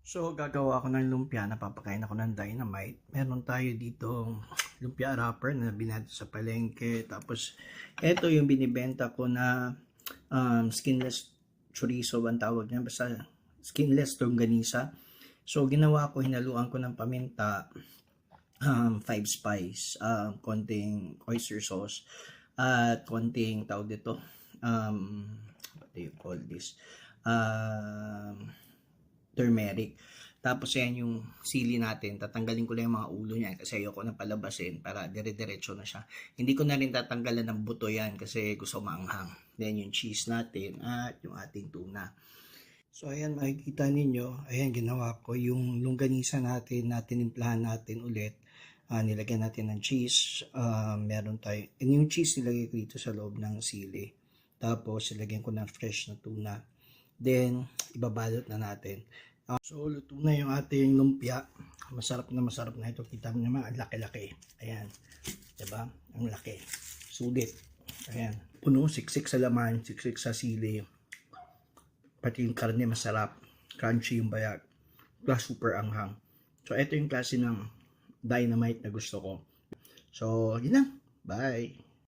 So, gagawa ako ng lumpia, napapakain ako ng dynamite. Meron tayo dito lumpia wrapper na binati sa palengke. Tapos, eto yung binibenta ko na skinless chorizo, ang tawag niya. Basta skinless longganisa. So, ginawa ko, hinaluan ko ng paminta, 5 spice, konting oyster sauce, at konting tawag dito, what do you call this? Turmeric. Tapos yan yung sili natin. Tatanggalin ko lang yung mga ulo niya kasi ayoko na palabasin para dire-diretso na siya. Hindi ko na rin tatanggalan ng buto yan kasi gusto maanghang. Then yung cheese natin at yung ating tuna. So ayan, makikita ninyo, ayan ginawa ko yung longganisa natin, tinimplahan natin ulit. Nilagyan natin ng cheese. Meron tayo, yung cheese nilagay ko dito sa loob ng sili. Tapos ilagyan ko ng fresh na tuna. Then, ibabalot na natin. So, luto na yung ating lumpia. Masarap na ito. Kita mo naman, ang laki-laki. Ayan. Diba? Ang laki. Sulit. Ayan. Puno, siksik sa laman, siksik sa sili. Pati yung karne masarap. Crunchy yung bayag. Plus, super anghang. So, ito yung klase ng dynamite na gusto ko. So, yun lang. Bye!